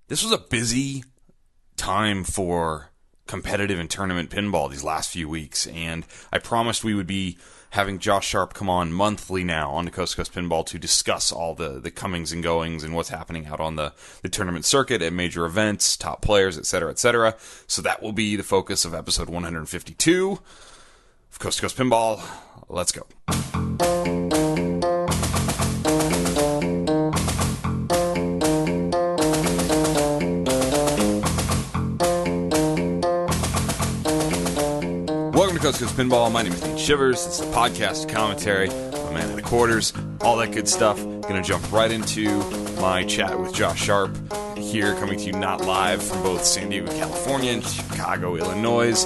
This was a busy time for competitive and tournament pinball these last few weeks, and I promised we would be having Josh Sharp come on monthly now on the Coast2Coast Pinball to discuss all the comings and goings and what's happening out on the tournament circuit at major events, top players, etc., etc. So that will be the focus of episode 152 of Coast2Coast Pinball. Let's go. Welcome to Coast2Coast Pinball. My name is Nate Shivers. It's the podcast commentary. I'm a man at the quarters. All that good stuff. Going to jump right into my chat with Josh Sharp here, coming to you not live from both San Diego, California and Chicago, Illinois.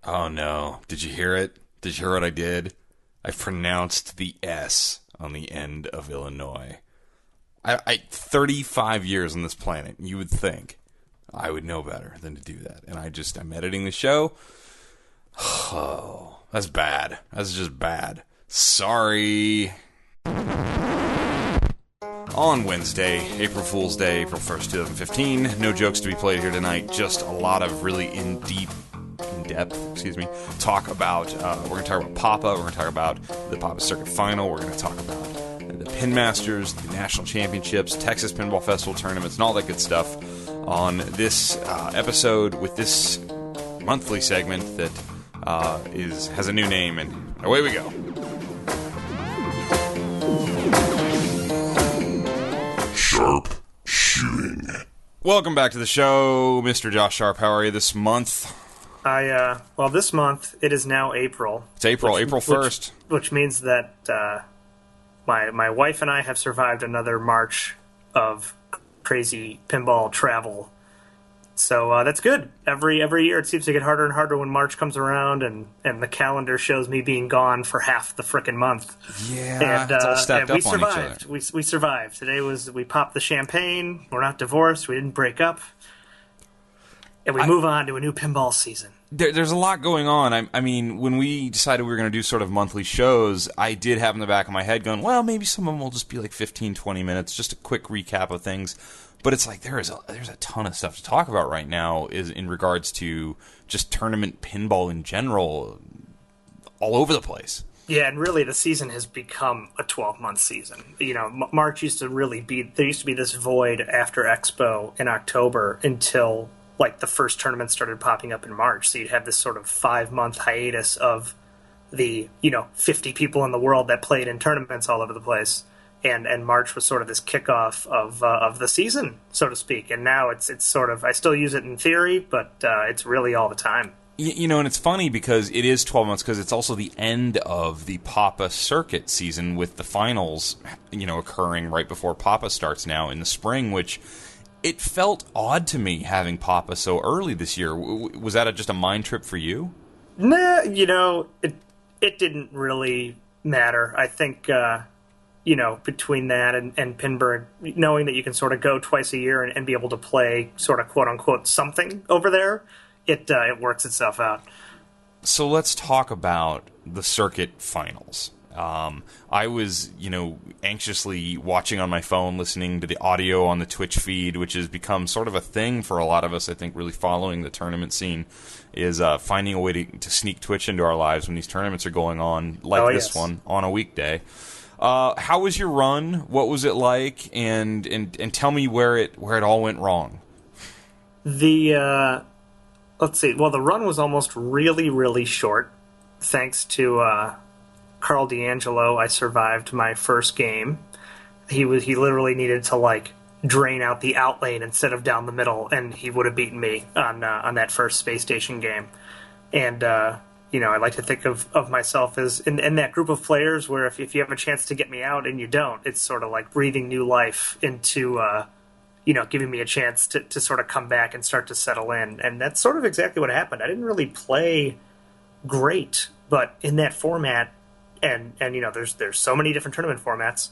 Oh no. Did you hear it? Did you hear what I did? I pronounced the S on the end of Illinois. I 35 years on this planet. You would think I would know better than to do that. And I'm editing the show. Oh, that's bad. That's just bad. Sorry. On Wednesday, April Fool's Day, April 1st, 2015. No jokes to be played here tonight. Just a lot of really in-depth talk about, we're going to talk about Papa. We're going to talk about the Papa Circuit Final. We're going to talk about the Pin Masters, the National Championships, Texas Pinball Festival tournaments, and all that good stuff on this episode with this monthly segment that has a new name, and away we go. Sharp Shooting. Welcome back to the show, Mr. Josh Sharp. How are you this month? Well, this month it is now April. It's April 1st. Which means that my wife and I have survived another March of crazy pinball travel. So that's good. Every year it seems to get harder and harder when March comes around, and the calendar shows me being gone for half the frickin' month. Yeah, and, it's all stacked up on each other. We survived. Today we popped the champagne. We're not divorced. We didn't break up. And we move on to a new pinball season. There's a lot going on. I mean, when we decided we were going to do sort of monthly shows, I did have in the back of my head going, well, maybe some of them will just be like 15, 20 minutes, just a quick recap of things. But it's like there's a ton of stuff to talk about right now is in regards to just tournament pinball in general, all over the place. Yeah, and really the season has become a 12-month season. You know, March used to really be, there used to be this void after Expo in October until like the first tournament started popping up in March. So you'd have this sort of 5-month hiatus of the, 50 people in the world that played in tournaments all over the place. And March was sort of this kickoff of the season, so to speak. And now it's sort of, I still use it in theory, but it's really all the time. And it's funny because it is 12 months because it's also the end of the Papa Circuit season with the finals, occurring right before Papa starts now in the spring, which it felt odd to me having Papa so early this year. Was that just a mind trip for you? Nah, it didn't really matter. I think... between that and Pinburg, knowing that you can sort of go twice a year and be able to play sort of quote-unquote something over there, it works itself out. So let's talk about the circuit finals. I was, anxiously watching on my phone, listening to the audio on the Twitch feed, which has become sort of a thing for a lot of us, I think, really following the tournament scene, is finding a way to sneak Twitch into our lives when these tournaments are going on, like this one, on a weekday. How was your run? What was it like? And tell me where it all went wrong. Let's see. Well, the run was almost really, really short. Thanks to Carl D'Angelo, I survived my first game. He literally needed to drain out the out lane instead of down the middle, and he would have beaten me on that first space station game. And I like to think of myself as in that group of players where if you have a chance to get me out and you don't, it's sort of like breathing new life into, giving me a chance to sort of come back and start to settle in. And that's sort of exactly what happened. I didn't really play great, but in that format, and there's so many different tournament formats.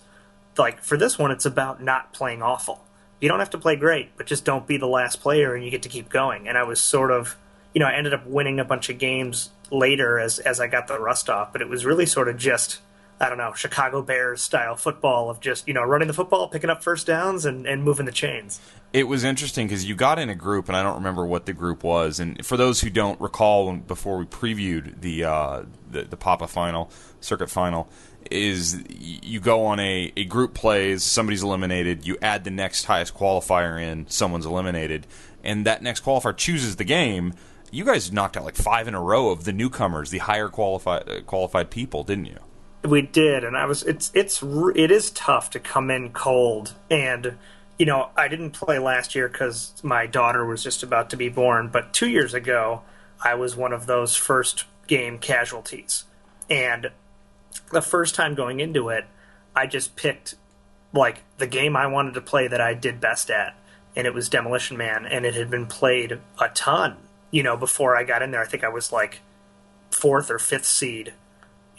Like for this one, it's about not playing awful. You don't have to play great, but just don't be the last player and you get to keep going. And I was sort of, I ended up winning a bunch of games later as I got the rust off, but it was really sort of just I don't know, Chicago Bears style football of just, running the football, picking up first downs, and moving the chains. It was interesting because you got in a group, and I don't remember what the group was. And for those who don't recall, before we previewed the Papa final, circuit final, is you go on a group plays, somebody's eliminated, you add the next highest qualifier in, someone's eliminated, and that next qualifier chooses the game. You guys knocked out like 5 in a row of the newcomers, the higher qualified people, didn't you? We did, and it is tough to come in cold, and I didn't play last year because my daughter was just about to be born, but 2 years ago I was one of those first game casualties, and the first time going into it, I just picked like the game I wanted to play that I did best at, and it was Demolition Man, and it had been played a ton, before I got in there. I think I was like 4th or 5th seed.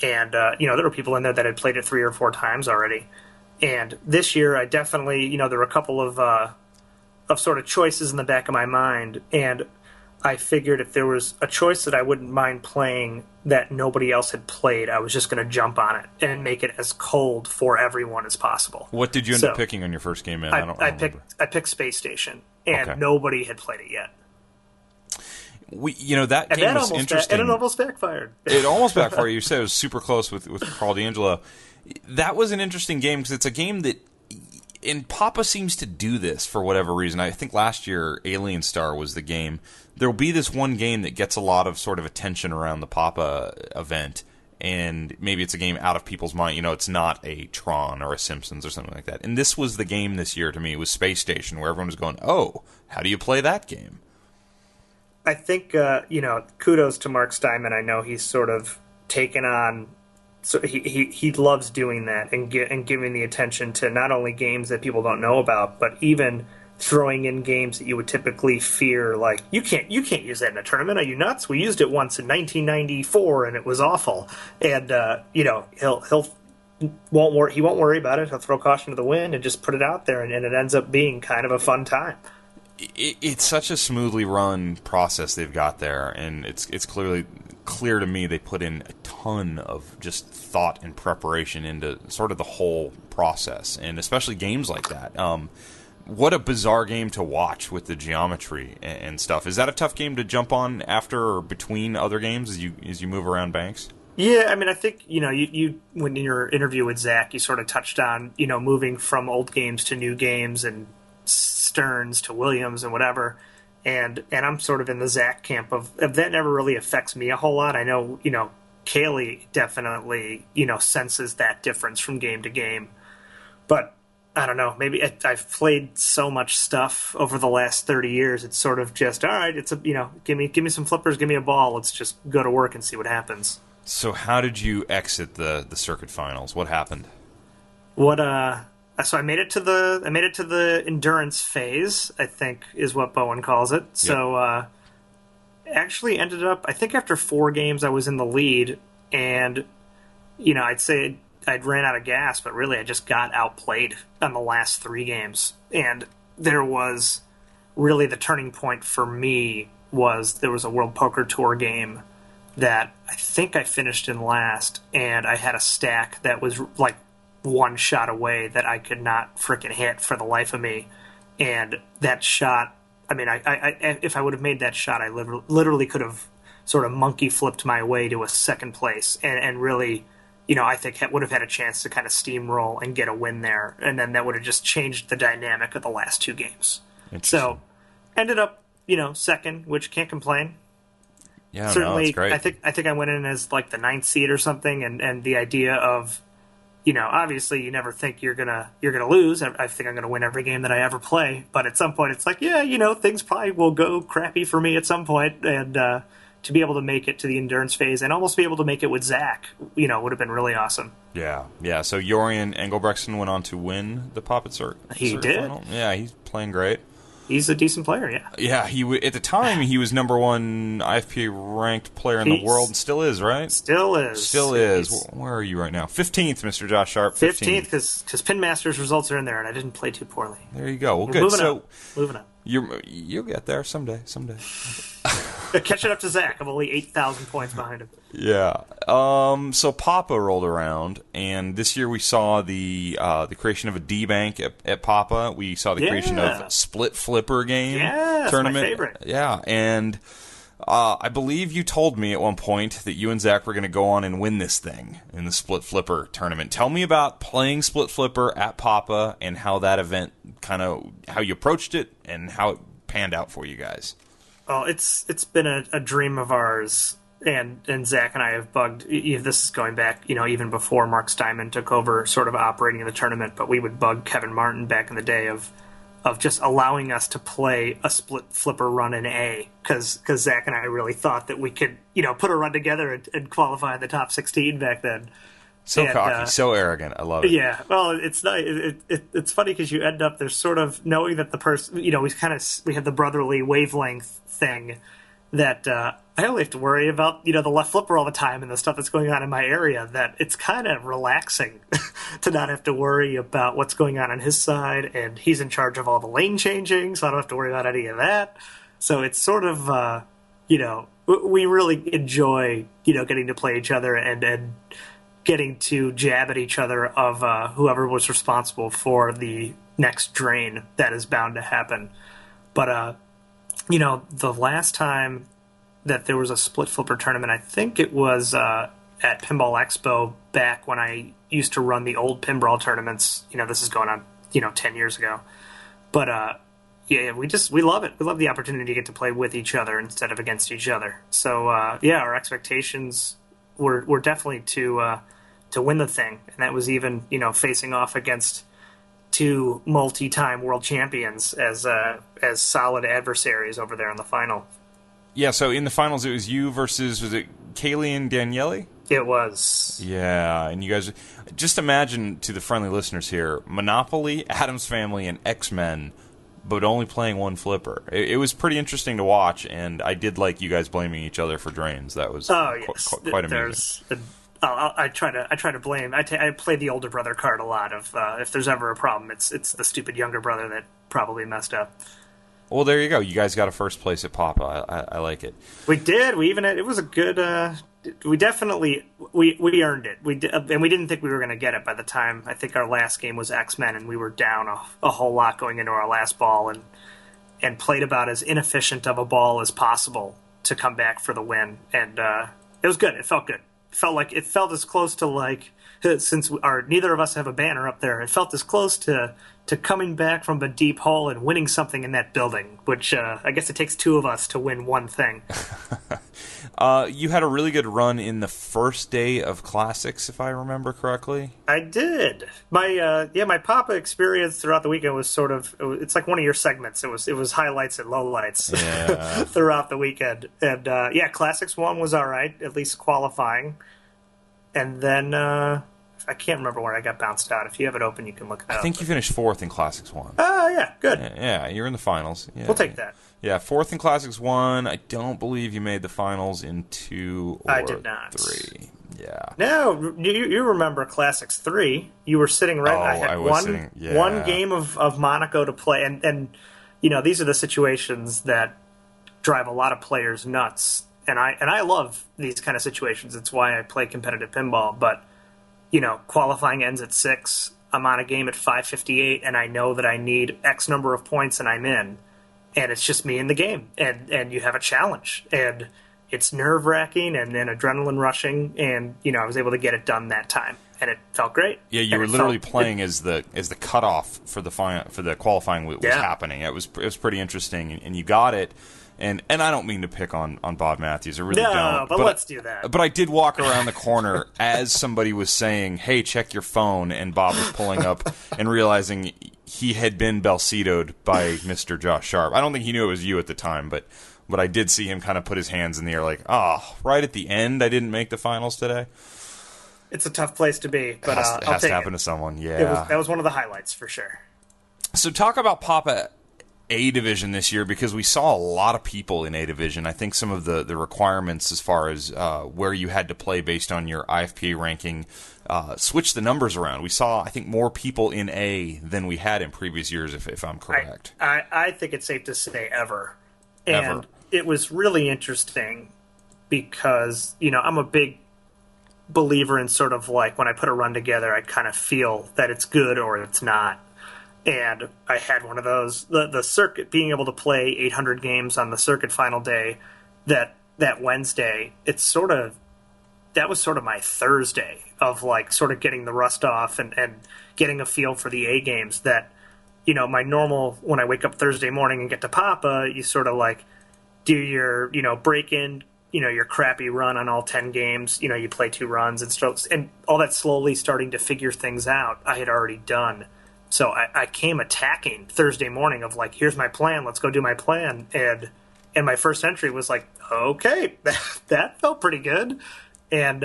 And, there were people in there that had played it 3 or 4 times already. And this year, I definitely, there were a couple of sort of choices in the back of my mind. And I figured if there was a choice that I wouldn't mind playing that nobody else had played, I was just going to jump on it and make it as cold for everyone as possible. What did you end up picking on your first game, man? I picked Space Station, and nobody had played it yet. That game was interesting. And it almost backfired. It almost backfired. You said it was super close with Carl D'Angelo. That was an interesting game because it's a game that, and Papa seems to do this for whatever reason. I think last year Alien Star was the game. There will be this one game that gets a lot of sort of attention around the Papa event, and maybe it's a game out of people's mind. It's not a Tron or a Simpsons or something like that. And this was the game this year to me. It was Space Station, where everyone was going, oh, how do you play that game? I think, kudos to Mark Steinman. I know he's sort of taken on, so he loves doing that and giving the attention to not only games that people don't know about, but even throwing in games that you would typically fear, like, you can't use that in a tournament. Are you nuts? We used it once in 1994 and it was awful. And, he won't worry about it. He'll throw caution to the wind and just put it out there, and it ends up being kind of a fun time. It's such a smoothly run process they've got there, and it's clearly clear to me they put in a ton of just thought and preparation into sort of the whole process, and especially games like that. What a bizarre game to watch with the geometry and stuff. Is that a tough game to jump on after or between other games as you move around banks? Yeah, I mean, I think, you when in your interview with Zach, you sort of touched on, moving from old games to new games and Stearns to Williams and whatever, and I'm sort of in the Zach camp of that never really affects me a whole lot. I know, Kaylee definitely, senses that difference from game to game, but I don't know, maybe I've played so much stuff over the last 30 years, it's sort of just, all right, it's give me some flippers, give me a ball, let's just go to work and see what happens. So how did you exit the circuit finals? What happened? So I made it to the endurance phase, I think is what Bowen calls it. Yep. So actually ended up, I think after 4 games I was in the lead, and I'd say I'd ran out of gas, but really I just got outplayed on the last 3 games. And there was really the turning point for me was there was a World Poker Tour game that I think I finished in last, and I had a stack that was like 1 shot away that I could not frickin' hit for the life of me. And that shot, I mean, I if I would have made that shot, I literally could have sort of monkey flipped my way to a second place and really, I think would have had a chance to kind of steamroll and get a win there. And then that would have just changed the dynamic of the last 2 games. So ended up, second, which can't complain. Yeah, certainly, no, that's great. I think I went in as like the 9th seed or something, and the idea of, obviously you never think you're gonna lose. I think I'm gonna win every game that I ever play, but at some point it's like, yeah, things probably will go crappy for me at some point, and to be able to make it to the endurance phase and almost be able to make it with Zach, would have been really awesome. Yeah. So Jorian Engelbrechtsen went on to win the Pop at Circuit. He did. Final. Yeah, he's playing great. He's a decent player, yeah. Yeah, at the time he was number 1 IFPA ranked player in the world, and still is, right? Still is. Where are you right now? 15th, Mr. Josh Sharp. 15th, because Pin Masters results are in there, and I didn't play too poorly. There you go. Well, good. Moving up. You'll get there someday. Catching up to Zach. I'm only 8,000 points behind him. Yeah. So Papa rolled around, and this year we saw the creation of a D bank at Papa. We saw the creation of Split Flipper game tournament. My favorite. Yeah, and I believe you told me at one point that you and Zach were going to go on and win this thing in the Split Flipper tournament. Tell me about playing Split Flipper at Papa and how that event how you approached it and how it panned out for you guys. Well, it's been a dream of ours, and Zach and I have bugged. This is going back, even before Mark Steinman took over, sort of operating the tournament. But we would bug Kevin Martin back in the day of just allowing us to play a Split Flipper run in A, because Zach and I really thought that we could, put a run together and qualify in the top 16 back then. So cocky, so arrogant. I love it. Yeah, well, it's nice. It's funny because you end up there's sort of knowing that the person, we have the brotherly wavelength thing that I only have to worry about, the left flipper all the time and the stuff that's going on in my area. That it's kind of relaxing to not have to worry about what's going on his side, and he's in charge of all the lane changing, so I don't have to worry about any of that. So it's sort of, we really enjoy, getting to play each other and getting to jab at each other of whoever was responsible for the next drain that is bound to happen. But, the last time that there was a Split Flipper tournament, I think it was at Pinball Expo back when I used to run the old pinball tournaments. This is going on, 10 years ago. But, we love it. We love the opportunity to get to play with each other instead of against each other. So, our expectations were definitely to win the thing, and that was even facing off against two multi-time world champions as solid adversaries over there in the final. Yeah, so in the finals it was you versus, was it Kaylee and Daniele? It was. Yeah, and you guys, just imagine to the friendly listeners here, Monopoly, Addams Family, and X-Men, but only playing one flipper. It was pretty interesting to watch, and I did like you guys blaming each other for drains. That was quite amusing. I try to blame. I play the older brother card a lot. Of if there's ever a problem, it's the stupid younger brother that probably messed up. Well, there you go. You guys got a first place at Papa. I like it. We did. We even had, it was a good. We definitely we earned it. We did, and we didn't think we were going to get it by the time I think our last game was X-Men, and we were down a whole lot going into our last ball, and played about as inefficient of a ball as possible to come back for the win. And it was good. It felt good. It felt as close to since neither of us have a banner up there. It felt as close to coming back from a deep hole and winning something in that building, which I guess it takes two of us to win one thing. You had a really good run in the first day of Classics, if I remember correctly. I did. My Papa experience throughout the weekend was it's like one of your segments. It was highlights and lowlights throughout the weekend. And Classics 1 was all right, at least qualifying. And then I can't remember where I got bounced out. If you have it open, you can look it up. I think you finished 4th in Classics 1. Oh, yeah, good. Yeah, you're in the finals. Yeah, we'll take that. Yeah, 4th in Classics 1. I don't believe you made the finals in 2 or 3. I did not. Yeah. No, you remember Classics 3. You were sitting right... I had one game of Monaco to play. And these are the situations that drive a lot of players nuts. And I love these kind of situations. It's why I play competitive pinball. But, qualifying ends at 6. I'm on a game at 5:58, and I know that I need X number of points, and I'm in. And it's just me in the game. And you have a challenge. And it's nerve-wracking and adrenaline rushing. And, I was able to get it done that time. And it felt great. Yeah, you were literally playing as the cutoff for the qualifying was happening. It was pretty interesting, and you got it. And I don't mean to pick on Bob Matthews. I really don't. No, but let's do that. But I did walk around the corner as somebody was saying, hey, check your phone, and Bob was pulling up and realizing he had been Belcito'd by Mr. Josh Sharp. I don't think he knew it was you at the time, but I did see him kind of put his hands in the air like, right at the end I didn't make the finals today. It's a tough place to be, but it has to happen to someone, yeah. That was one of the highlights for sure. So talk about Papa A division this year because we saw a lot of people in A division. I think some of the requirements as far as where you had to play based on your IFPA ranking switched the numbers around. We saw, I think, more people in A than we had in previous years, if I'm correct. I think it's safe to say ever. And Ever. It was really interesting because, I'm a big believer in sort of like when I put a run together, I kind of feel that it's good or it's not. And I had one of those, the circuit, being able to play 800 games on the circuit final day, that Wednesday, that was sort of my Thursday of like sort of getting the rust off and getting a feel for the A games that, my normal, when I wake up Thursday morning and get to Papa, you sort of like do your, break in, your crappy run on all 10 games, you play 2 runs and all that slowly starting to figure things out I had already done. So I came attacking Thursday morning of like, here's my plan, let's go do my plan. And my first entry was like, okay, that felt pretty good. And,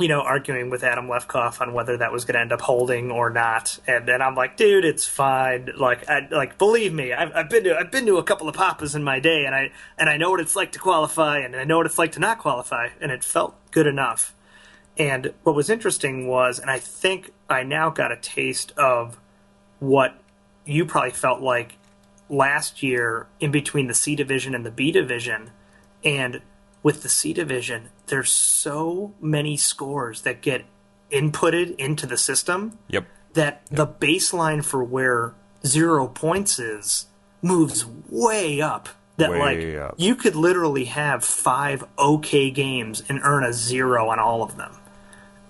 arguing with Adam Lefkoff on whether that was going to end up holding or not. And then I'm like, dude, it's fine. Like, believe me, I've been to a couple of Papas in my day, and I know what it's like to qualify, and I know what it's like to not qualify, and it felt good enough. And what was interesting was, and I think I now got a taste of what you probably felt like last year in between the C division and the B division. And with the C division, there's so many scores that get inputted into the system that the baseline for where 0 points is moves way up. That you could literally have 5 okay games and earn a 0 on all of them.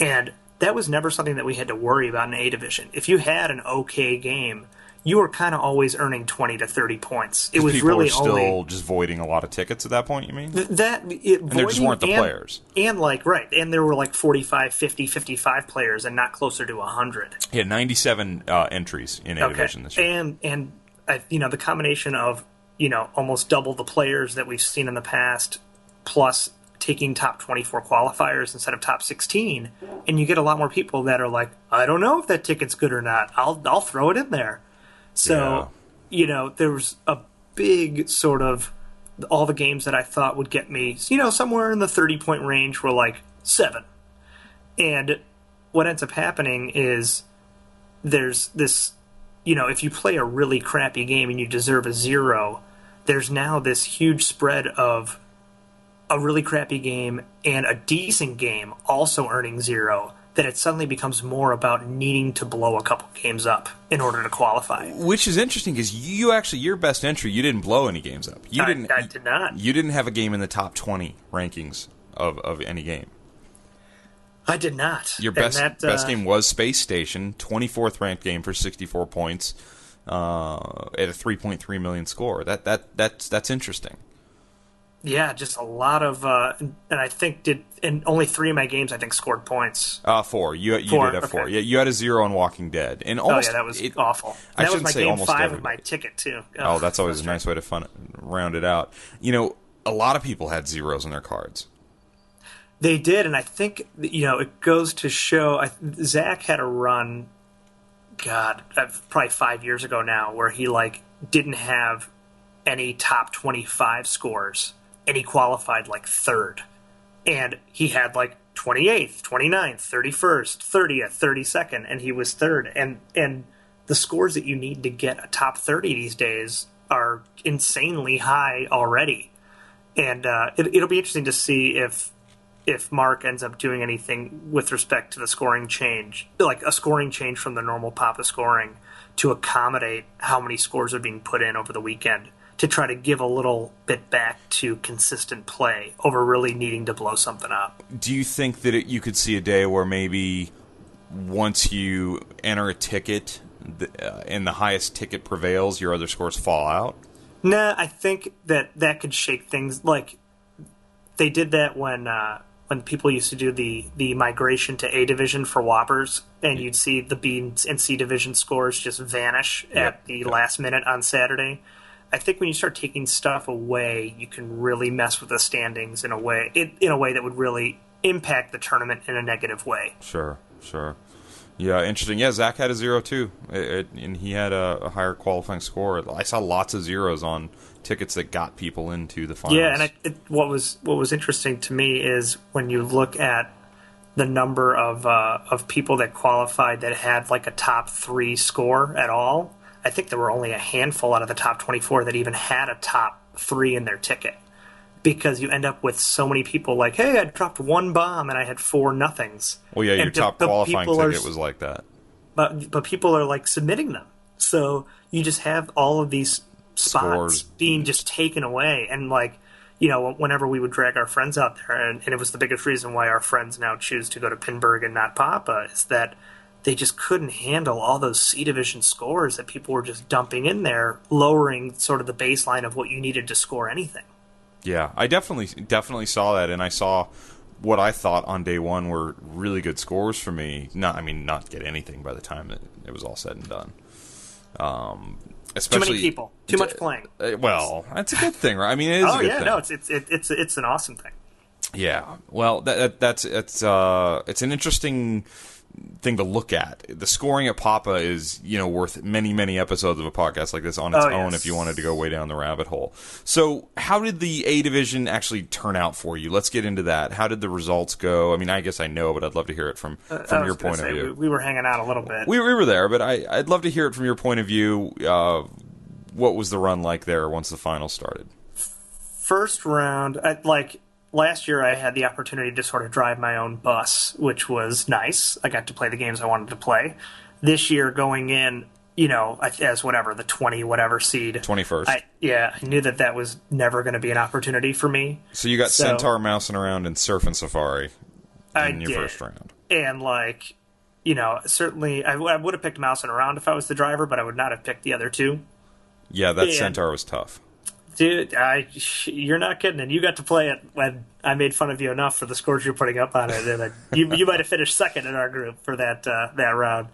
And that was never something that we had to worry about in A division. If you had an okay game, you were kind of always earning 20 to 30 points. It was people really were still only just voiding a lot of tickets at that point, you mean? and there just weren't the players. And and there were like 45, 50, 55 players and not closer to 100. Yeah, 97 entries in A division this year. And the combination of, almost double the players that we've seen in the past, plus taking top 24 qualifiers instead of top 16, and you get a lot more people that are like, I don't know if that ticket's good or not. I'll throw it in there. So, there was a big sort of, all the games that I thought would get me, somewhere in the 30-point range were like 7. And what ends up happening is there's this, if you play a really crappy game and you deserve a 0, there's now this huge spread of a really crappy game and a decent game also earning 0, that it suddenly becomes more about needing to blow a couple games up in order to qualify. Which is interesting because you actually, your best entry, you didn't blow any games up. I did not. You didn't have a game in the top 20 rankings of any game. I did not. Your best game was Space Station, 24th ranked game for 64 points at a 3.3 million score. That's interesting. Yeah, just a lot of, and I think only 3 of my games I think scored points. 4. You did have 4. Okay. Yeah, you had a 0 on Walking Dead, and almost that was awful. I that was shouldn't my say game almost 5 everybody. of my ticket too. Oh, that's always a nice way to round it out. A lot of people had 0s in their cards. They did, and I think it goes to show. Zach had a run, probably 5 years ago now, where he didn't have any top 25 scores. And he qualified 3rd. And he had 28th, 29th, 31st, 30th, 32nd, and he was 3rd. And the scores that you need to get a top 30 these days are insanely high already. And it'll be interesting to see if Mark ends up doing anything with respect to the scoring change, like a scoring change from the normal Papa scoring to accommodate how many scores are being put in over the weekend, to try to give a little bit back to consistent play over really needing to blow something up. Do you think that you could see a day where maybe once you enter a ticket and the highest ticket prevails, your other scores fall out? Nah, I think that could shake things. Like, they did that when people used to do the migration to A division for Whoppers, and you'd see the B and C division scores just vanish at the last minute on Saturday. I think when you start taking stuff away, you can really mess with the standings in a way that would really impact the tournament in a negative way. Sure. Yeah, interesting. Yeah, Zach had a 0 too, and he had a higher qualifying score. I saw lots of zeros on tickets that got people into the finals. Yeah, and what was interesting to me is when you look at the number of people that qualified that had like a top 3 score at all. I think there were only a handful out of the top 24 that even had a top 3 in their ticket. Because you end up with so many people like, hey, I dropped 1 bomb and I had 4 nothings. Well, yeah, your top qualifying ticket was like that. But people are like submitting them. So you just have all of these spots Scores being just taken away. And like, you know, whenever we would drag our friends out there, and it was the biggest reason why our friends now choose to go to Pinburg and not Papa, is that they just couldn't handle all those C Division scores that people were just dumping in there, lowering sort of the baseline of what you needed to score anything. Yeah, I definitely saw that, and I saw what I thought on day one were really good scores for me. Not get anything by the time that it was all said and done. Especially too many people, too much playing. Well, that's a good thing, right? I mean, it is. A good thing. No, it's an awesome thing. Yeah, well, it's an interesting thing to look at. The scoring at Papa is, worth many episodes of a podcast like this on its own if you wanted to go way down the rabbit hole. So how did the A division actually turn out for you? Let's get into that. How did the results go? I mean, I guess I know, but I'd love to hear it from your point of view. We were hanging out a little bit. We were there, but I'd love to hear it from your point of view. What was the run like there once the finals started? First round, last year, I had the opportunity to sort of drive my own bus, which was nice. I got to play the games I wanted to play. This year, going in, as the 20 seed. 21st. I knew that was never going to be an opportunity for me. So you got Centaur mousing around and Surfing Safari in your first round. And, certainly, I would have picked mousing around if I was the driver, but I would not have picked the other two. Yeah, that Centaur was tough. Dude, you're not kidding. And you got to play it when I made fun of you enough for the scores you're putting up on it. And you might have finished second in our group for that round.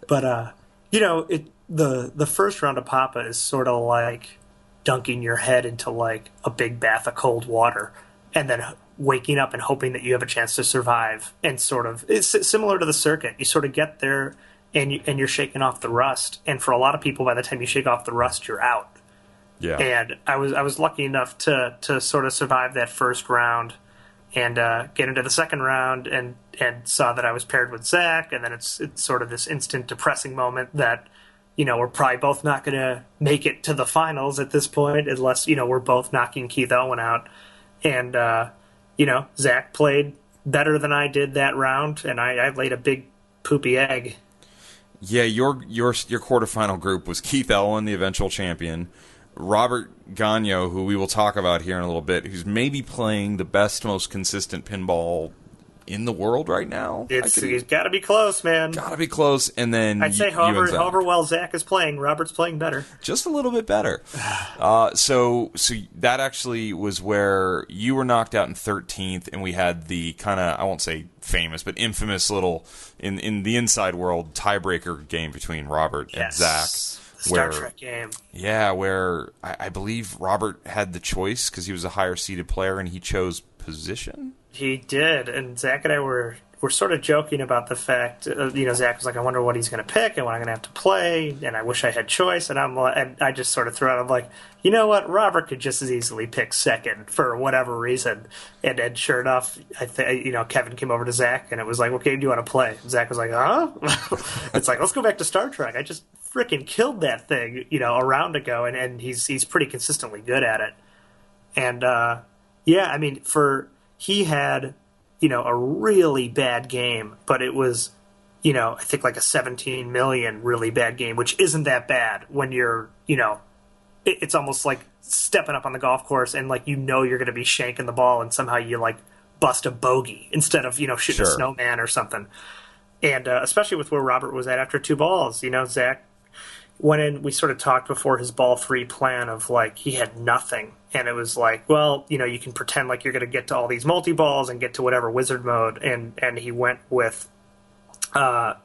But, the first round of Papa is sort of like dunking your head into, like, a big bath of cold water and then waking up and hoping that you have a chance to survive. And sort of, it's similar to the circuit. You sort of get there and you're shaking off the rust. And for a lot of people, by the time you shake off the rust, you're out. Yeah. And I was lucky enough to sort of survive that first round and get into the second round and saw that I was paired with Zach, and then it's sort of this instant depressing moment that, we're probably both not going to make it to the finals at this point unless, we're both knocking Keith Owen out. And, Zach played better than I did that round, and I laid a big poopy egg. Yeah, your quarterfinal group was Keith Owen, the eventual champion, Robert Gagno, who we will talk about here in a little bit, who's maybe playing the best, most consistent pinball in the world right now. He's got to be close, man. Got to be close, and then I'd say however well Zach is playing, Robert's playing better. Just a little bit better. So that actually was where you were knocked out in 13th, and we had the kind of, I won't say famous, but infamous little, in the inside world, tiebreaker game between Robert and Zach. Star Trek game. Yeah, where I believe Robert had the choice because he was a higher seeded player and he chose position. He did, and Zach and I were sort of joking about the fact, Zach was like, I wonder what he's going to pick and what I'm going to have to play, and I wish I had choice, and I just sort of threw out, I'm like, you know what, Robert could just as easily pick second for whatever reason, and then sure enough, Kevin came over to Zach, and it was like, what game do you want to play? And Zach was like, huh? It's like, let's go back to Star Trek. I just freaking killed that thing, a round ago, and he's pretty consistently good at it. And, he had, a really bad game, but it was, I think like a 17 million really bad game, which isn't that bad when you're, it's almost like stepping up on the golf course and like, you're going to be shanking the ball and somehow you like bust a bogey instead of, shooting a snowman or something. And especially with where Robert was at after 2 balls, Zach went in, we sort of talked before his ball 3 plan of like he had nothing, and it was like, well, you can pretend like you're going to get to all these multi-balls and get to whatever wizard mode, and he went with I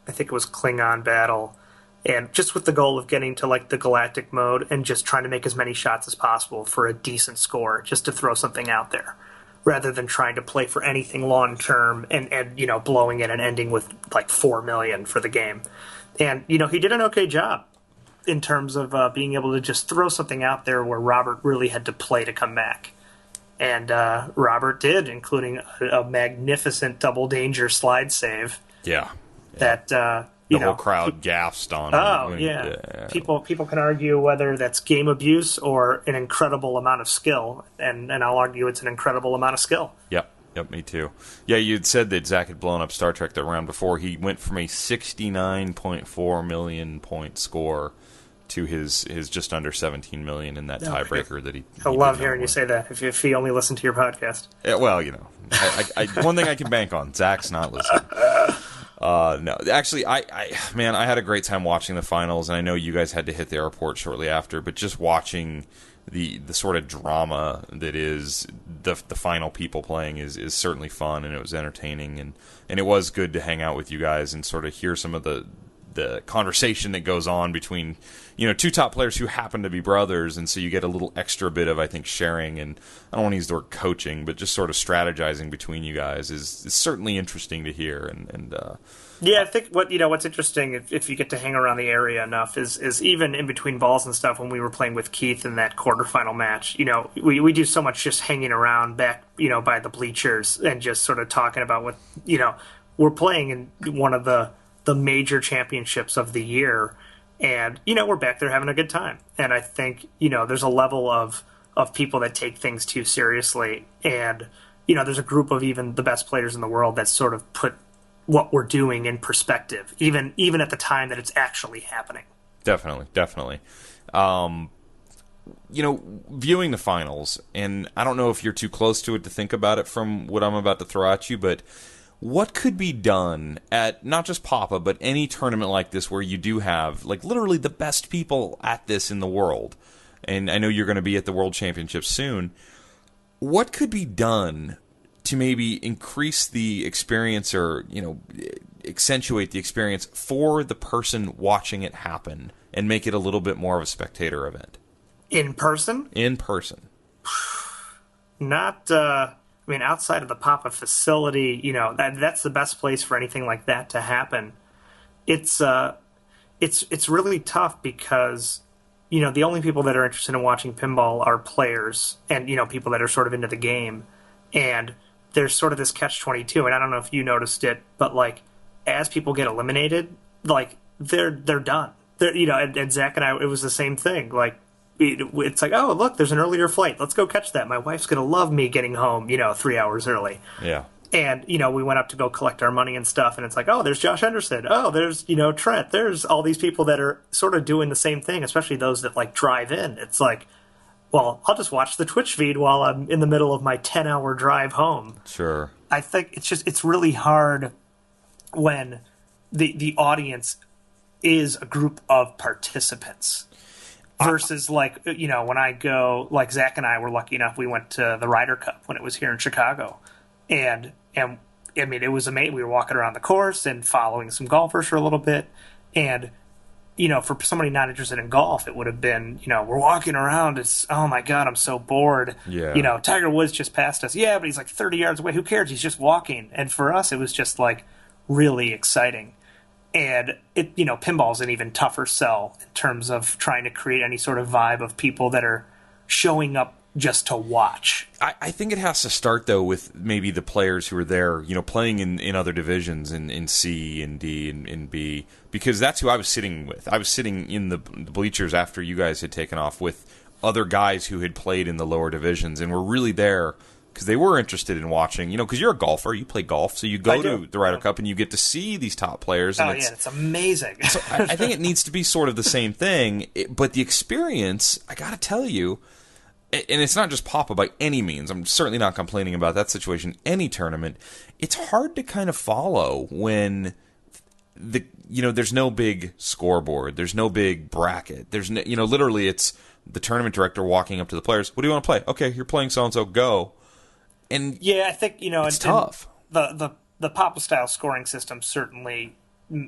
think it was Klingon Battle, and just with the goal of getting to like the galactic mode and just trying to make as many shots as possible for a decent score, just to throw something out there. rather than trying to play for anything long term and blowing it and ending with like 4 million for the game. And he did an okay job in terms of being able to just throw something out there where Robert really had to play to come back. And Robert did, including a magnificent double danger slide save. Yeah. That the whole crowd gasped on. Oh, yeah. People can argue whether that's game abuse or an incredible amount of skill, and I'll argue it's an incredible amount of skill. Yep, me too. Yeah, you'd said that Zach had blown up Star Trek the round before. He went from a 69.4 million point score to his just under 17 million in that tiebreaker that he I love hearing you say that, if he only listened to your podcast. Yeah, well, I one thing I can bank on, Zach's not listening. No, actually, I had a great time watching the finals, and I know you guys had to hit the airport shortly after, but just watching the sort of drama that is the final people playing is certainly fun, and it was entertaining, and it was good to hang out with you guys and sort of hear some of the conversation that goes on between two top players who happen to be brothers, and so you get a little extra bit of, I think, sharing, and I don't want to use the word coaching, but just sort of strategizing between you guys is certainly interesting to hear. And yeah, I think what's interesting if you get to hang around the area enough is even in between balls and stuff. When we were playing with Keith in that quarterfinal match, we do so much just hanging around back by the bleachers and just sort of talking about what we're playing in one of the major championships of the year, and we're back there having a good time. And I think there's a level of people that take things too seriously, and there's a group of even the best players in the world that sort of put what we're doing in perspective, even at the time that it's actually happening. Definitely. Viewing the finals, and I don't know if you're too close to it to think about it from what I'm about to throw at you, but what could be done at not just Papa, but any tournament like this where you do have like literally the best people at this in the world? And I know you're going to be at the World Championships soon. What could be done to maybe increase the experience or, accentuate the experience for the person watching it happen and make it a little bit more of a spectator event? In person? In person. Not... outside of the Papa facility, that's the best place for anything like that to happen. It's really tough because, the only people that are interested in watching pinball are players and, people that are sort of into the game. And there's sort of this catch-22, and I don't know if you noticed it, but, like, as people get eliminated, like, they're done. And Zach and I, it was the same thing. Like, it's like, oh, look, there's an earlier flight. Let's go catch that. My wife's going to love me getting home, 3 hours early. Yeah. And, we went up to go collect our money and stuff, and it's like, oh, there's Josh Henderson. Oh, there's, Trent. There's all these people that are sort of doing the same thing, especially those that, like, drive in. It's like, well, I'll just watch the Twitch feed while I'm in the middle of my 10-hour drive home. Sure. I think it's really hard when the audience is a group of participants. Versus, like, when I go, like, Zach and I were lucky enough, we went to the Ryder Cup when it was here in Chicago. And it was amazing. We were walking around the course and following some golfers for a little bit. And, for somebody not interested in golf, it would have been, we're walking around. It's, oh, my God, I'm so bored. Yeah. Tiger Woods just passed us. Yeah, but he's like 30 yards away. Who cares? He's just walking. And for us, it was just, like, really exciting. And it, pinball's an even tougher sell in terms of trying to create any sort of vibe of people that are showing up just to watch. I think it has to start, though, with maybe the players who are there, playing in other divisions, in C and D and B, because that's who I was sitting with. I was sitting in the bleachers after you guys had taken off with other guys who had played in the lower divisions and were really there because they were interested in watching, because you're a golfer, you play golf, so you go to the Ryder Cup and you get to see these top players. And it's amazing. So I think it needs to be sort of the same thing, but the experience, I got to tell you, and it's not just Papa by any means, I'm certainly not complaining about that situation, any tournament, it's hard to kind of follow when there's no big scoreboard, there's no big bracket, there's no, literally it's the tournament director walking up to the players, what do you want to play? Okay, you're playing so-and-so, go. And yeah, I think it's tough. The Papa style scoring system certainly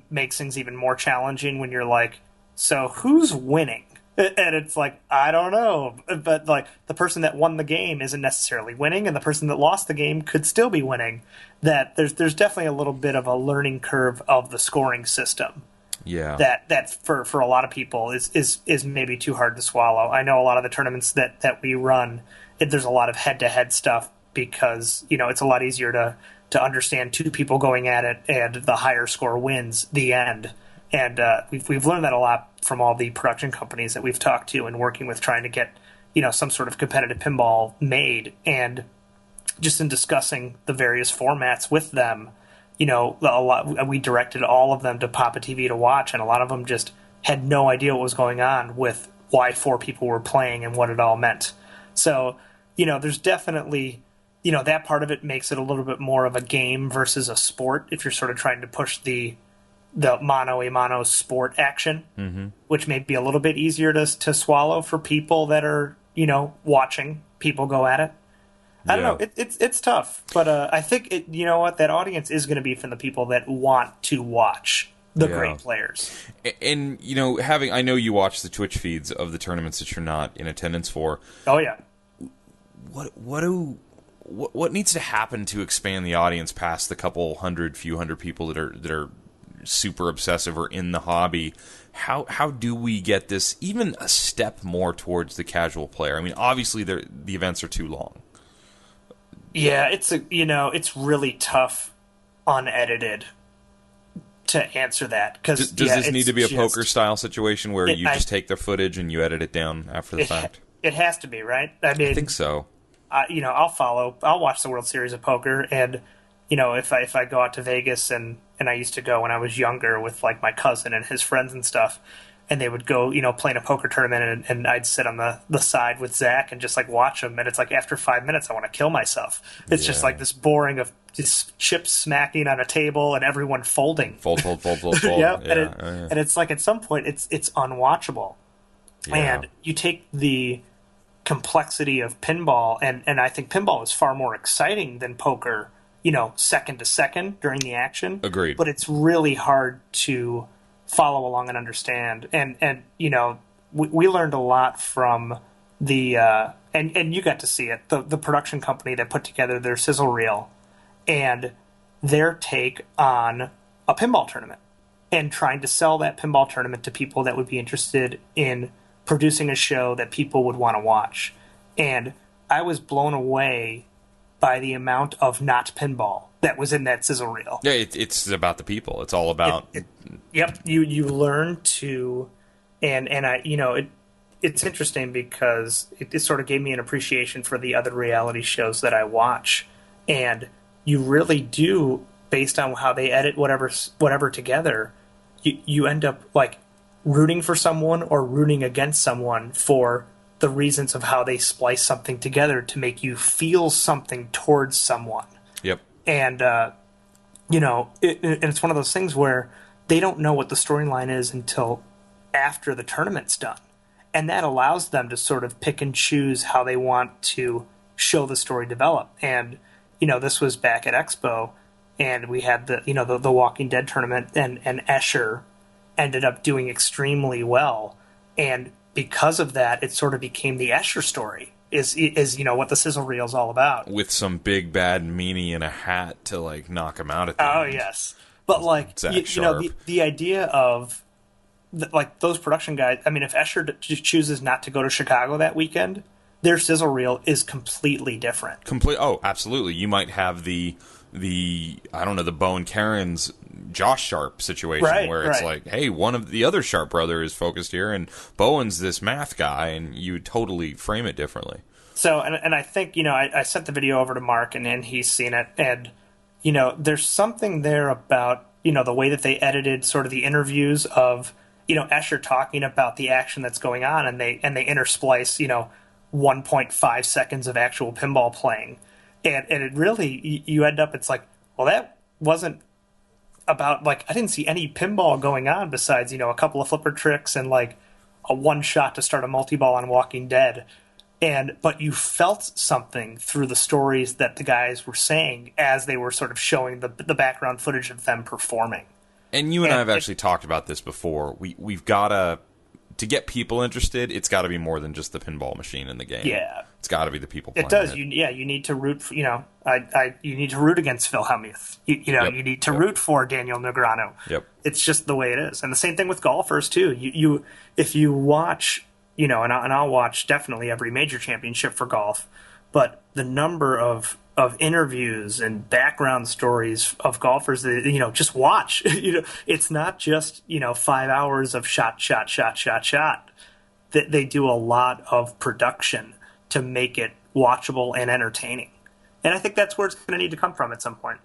makes things even more challenging when you're like, so who's winning? And it's like, I don't know. But like the person that won the game isn't necessarily winning, and the person that lost the game could still be winning. That there's definitely a little bit of a learning curve of the scoring system. Yeah. That for a lot of people is maybe too hard to swallow. I know a lot of the tournaments that we run, there's a lot of head-to-head stuff because, it's a lot easier to understand two people going at it, and the higher score wins the end. And we've learned that a lot from all the production companies that we've talked to and working with trying to get, some sort of competitive pinball made. And just in discussing the various formats with them, we directed all of them to Papa TV to watch, and a lot of them just had no idea what was going on with why four people were playing and what it all meant. So, there's definitely, that part of it makes it a little bit more of a game versus a sport if you're sort of trying to push the mano-a-mano sport action, which may be a little bit easier to swallow for people that are, watching people go at it. I don't know. It's tough, but I think that audience is going to be from the people that want to watch the great players. And I know you watch the Twitch feeds of the tournaments that you're not in attendance for. Oh yeah. What needs to happen to expand the audience past the few hundred people that are super obsessive or in the hobby? How do we get this even a step more towards the casual player? I mean, obviously the events are too long. Yeah, it's really tough unedited to answer that, because does this need to be a poker style situation where you just take their footage and you edit it down after the fact? It has to be, right? I mean, I think so. I'll watch the World Series of Poker, and if I go out to Vegas, and I used to go when I was younger with like my cousin and his friends and stuff, and they would go, play in a poker tournament, and I'd sit on the side with Zach and just like watch them, and it's like after 5 minutes I want to kill myself. It's just like this boring of just chips smacking on a table and everyone folding. Fold. Yep. And it's like at some point it's unwatchable. Yeah. And you take the complexity of pinball, and I think pinball is far more exciting than poker, second to second during the action. Agreed. But it's really hard to follow along and understand. And we learned a lot from the and you got to see it, the production company that put together their sizzle reel and their take on a pinball tournament, and trying to sell that pinball tournament to people that would be interested in producing a show that people would want to watch. And I was blown away by the amount of not pinball that was in that sizzle reel. Yeah, it's about the people. It's all about... Yep, you learn to... And it's interesting because it sort of gave me an appreciation for the other reality shows that I watch. And you really do, based on how they edit whatever together, you end up like rooting for someone or rooting against someone for the reasons of how they splice something together to make you feel something towards someone. Yep. And, and it's one of those things where they don't know what the storyline is until after the tournament's done. And that allows them to sort of pick and choose how they want to show the story develop. And, this was back at Expo, and we had the Walking Dead tournament, and Escher ended up doing extremely well. And because of that, it sort of became the Escher story, is what the sizzle reel is all about. With some big bad meanie in a hat to like knock him out at the end. Yes. But like, the idea of like those production guys, I mean, if Escher chooses not to go to Chicago that weekend, their sizzle reel is completely different. Oh, absolutely. You might have the I don't know, the Bo and Karen's Josh Sharp situation, where it's like, hey, one of the other Sharp brother is focused here, and Bowen's this math guy, and you totally frame it differently. So, and I think, I sent the video over to Mark, and he's seen it, and, there's something there about, the way that they edited sort of the interviews of, Escher talking about the action that's going on, and they intersplice, 1.5 seconds of actual pinball playing. And it really, you end up, it's like, well, that wasn't about, like, I didn't see any pinball going on besides, a couple of flipper tricks and, like, a one shot to start a multi-ball on Walking Dead. But you felt something through the stories that the guys were saying as they were sort of showing the background footage of them performing. And you and I have actually talked about this before. We've got to to get people interested, it's got to be more than just the pinball machine in the game. Yeah. It's got to be the people playing It does. it. You need to root for, you need to root against Phil Hellmuth. Yep. You need to root for Daniel Negreanu. Yep. It's just the way it is. And the same thing with golfers too. If you watch, and I'll watch definitely every major championship for golf, but the number of interviews and background stories of golfers that, just watch. It's not just, 5 hours of shot. They do a lot of production to make it watchable and entertaining. And I think that's where it's going to need to come from at some point.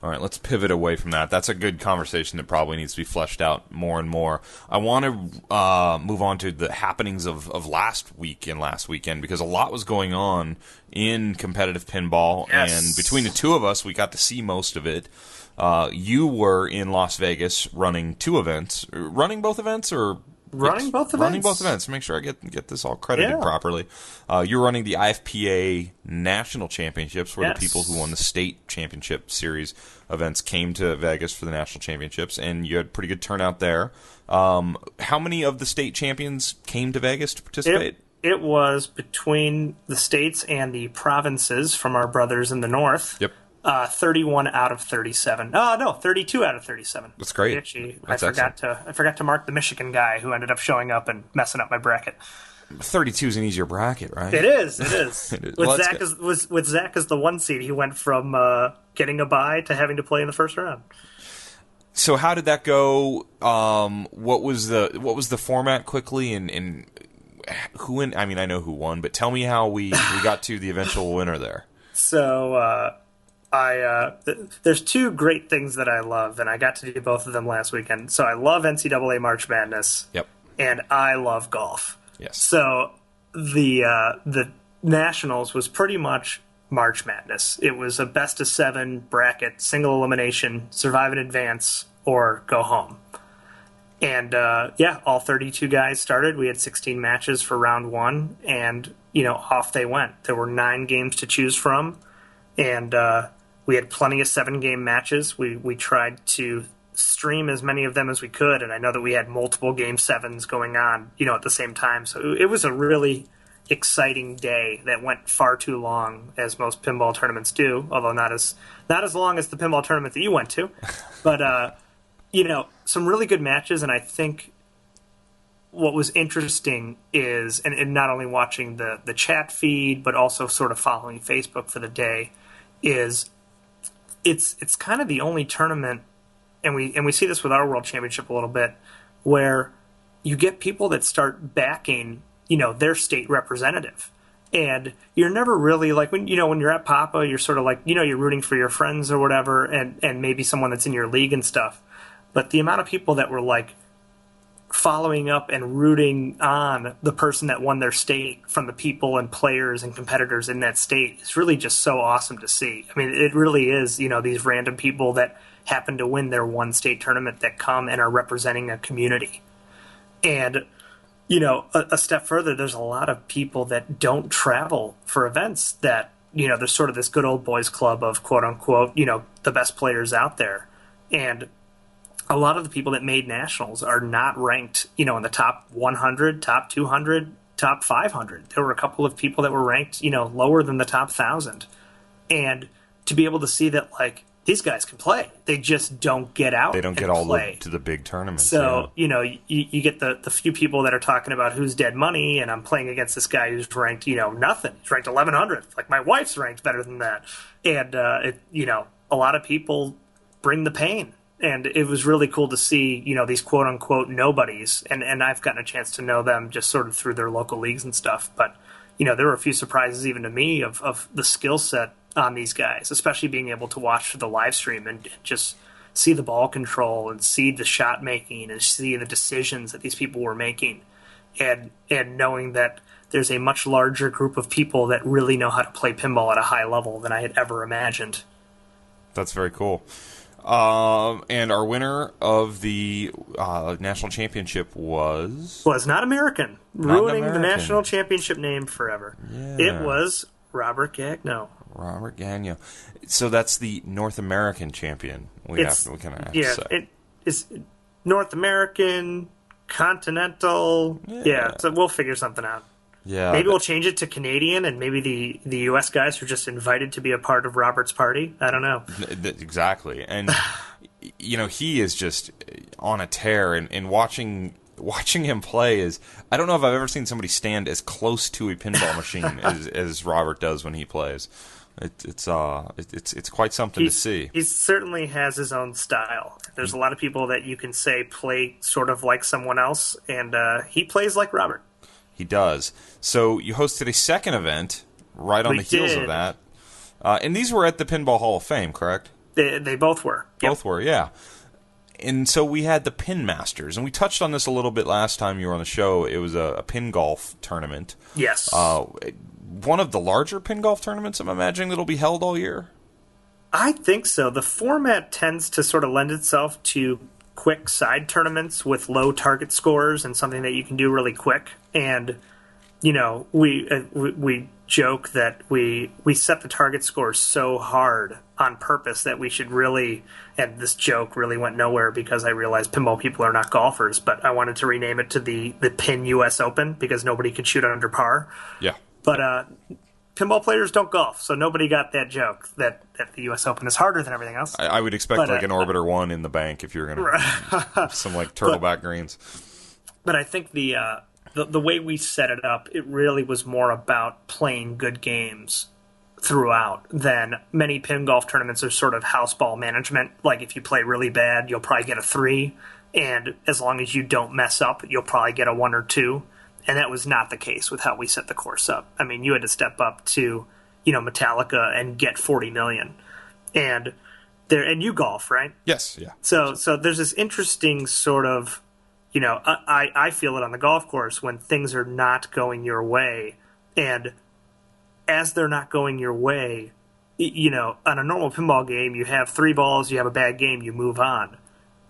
All right, let's pivot away from that. That's a good conversation that probably needs to be fleshed out more and more. I want to move on to the happenings of last week and last weekend, because a lot was going on in competitive pinball. Yes. And between the two of us, we got to see most of it. You were in Las Vegas running two events. Running both events, or... Running both events. Running both events. Make sure I get this all credited properly. You're running the IFPA National Championships, where the people who won the state championship series events came to Vegas for the national championships, and you had pretty good turnout there. How many of the state champions came to Vegas to participate? It was between the states and the provinces from our brothers in the north. Yep. 31 out of 37. Oh, no, 32 out of 37. That's great. Actually, That's I forgot to mark the Michigan guy who ended up showing up and messing up my bracket. 32 is an easier bracket, right? It is. It is. With Zach as the one seed, he went from getting a bye to having to play in the first round. So how did that go? What was the format quickly, and who won? I mean, I know who won, but tell me how we got to the eventual winner there. So there's two great things that I love, and I got to do both of them last weekend. So I love NCAA March Madness. Yep. And I love golf. Yes. So the Nationals was pretty much March Madness. It was a best of 7 bracket, single elimination, survive in advance, or go home. And all 32 guys started. We had 16 matches for round 1, and off they went. There were 9 games to choose from, and we had plenty of 7-game matches. We tried to stream as many of them as we could, and I know that we had multiple Game 7s going on, at the same time. So it was a really exciting day that went far too long, as most pinball tournaments do, although not as long as the pinball tournament that you went to. But, some really good matches, and I think what was interesting is, and not only watching the chat feed, but also sort of following Facebook for the day, is it's kind of the only tournament, and we see this with our World Championship a little bit, where you get people that start backing, their state representative. And you're never really like, when you're at Papa, you're sort of like, you're rooting for your friends or whatever, and maybe someone that's in your league and stuff. But the amount of people that were like following up and rooting on the person that won their state from the people and players and competitors in that state is really just so awesome to see. I mean, it really is, these random people that happen to win their one state tournament that come and are representing a community. And, a step further, there's a lot of people that don't travel for events that, there's sort of this good old boys club of quote unquote, the best players out there. And a lot of the people that made nationals are not ranked, in the top 100, top 200, top 500. There were a couple of people that were ranked, lower than the top 1,000. And to be able to see that, like, these guys can play. They just don't get out. They don't get all to the big tournaments. So, you get the few people that are talking about who's dead money, and I'm playing against this guy who's ranked, nothing. He's ranked 1,100. Like, my wife's ranked better than that. And, a lot of people bring the pain. And it was really cool to see, these quote-unquote nobodies, and I've gotten a chance to know them just sort of through their local leagues and stuff. But, there were a few surprises even to me of the skill set on these guys, especially being able to watch the live stream and just see the ball control and see the shot making and see the decisions that these people were making, and knowing that there's a much larger group of people that really know how to play pinball at a high level than I had ever imagined. That's very cool. And our winner of the national championship was not American, ruining the national championship name forever. Yeah. It was Robert Gagno. Robert Gagno. So that's the North American champion. We kind of have to say. It is North American, Continental. Yeah, so we'll figure something out. Yeah. Maybe we'll change it to Canadian, and maybe the U.S. guys are just invited to be a part of Robert's party. I don't know. Exactly. And, he is just on a tear, and watching him play is, I don't know if I've ever seen somebody stand as close to a pinball machine as Robert does when he plays. It's quite something to see. He certainly has his own style. There's a lot of people that you can say play sort of like someone else, and he plays like Robert. He does. So you hosted a second event right on the heels of that. And these were at the Pinball Hall of Fame, correct? They both were. Both were, yeah. And so we had the Pin Masters, and we touched on this a little bit last time you were on the show. It was a pin golf tournament. Yes. One of the larger pin golf tournaments, I'm imagining, that'll be held all year? I think so. The format tends to sort of lend itself to quick side tournaments with low target scores and something that you can do really quick. And, we joke that we set the target score so hard on purpose that we should really, and this joke really went nowhere because I realized pinball people are not golfers, but I wanted to rename it to the Pin US Open because nobody could shoot under par. Yeah. But pinball players don't golf, so nobody got that joke that the U.S. Open is harder than everything else. I would expect an Orbiter 1 in the bank if you're going to some turtleback greens. But I think the way we set it up, it really was more about playing good games throughout than many pin golf tournaments are sort of house ball management. Like if you play really bad, you'll probably get a 3, and as long as you don't mess up, you'll probably get a 1 or 2. And that was not the case with how we set the course up. I mean, you had to step up to, Metallica and get 40 million. And you golf, right? Yes, yeah. So there's this interesting sort of, I feel it on the golf course when things are not going your way. And as they're not going your way, on a normal pinball game, you have 3 balls, you have a bad game, you move on.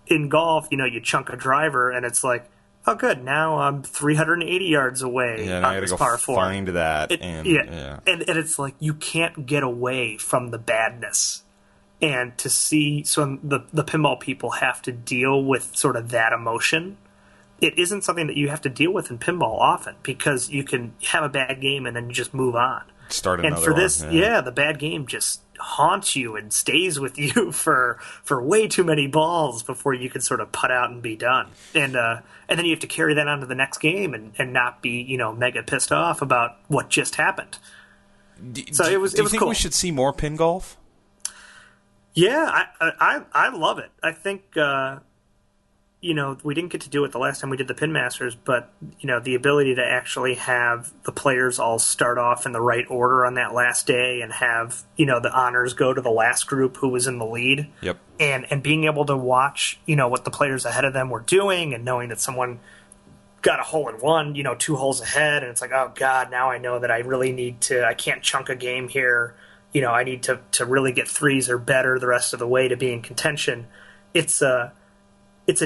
In golf, you chunk a driver and it's like, oh, good. Now I'm 380 yards away. Yeah, now I got to go find that. And it's like you can't get away from the badness. And to see the pinball people have to deal with sort of that emotion, it isn't something that you have to deal with in pinball often because you can have a bad game and then you just move on. Start another one. And for this, the bad game just haunts you and stays with you for way too many balls before you can sort of putt out and be done. And then you have to carry that on to the next game and not be, mega pissed off about what just happened. Do you think cool. We should see more pin golf? Yeah, I love it. I think we didn't get to do it the last time we did the Pin Masters, but the ability to actually have the players all start off in the right order on that last day and have the honors go to the last group who was in the lead. Yep. And being able to watch what the players ahead of them were doing and knowing that someone got a hole in one 2 holes ahead, and it's like, oh god, now I know that I really need to. I can't chunk a game here. I need to really get 3s or better the rest of the way to be in contention. It's a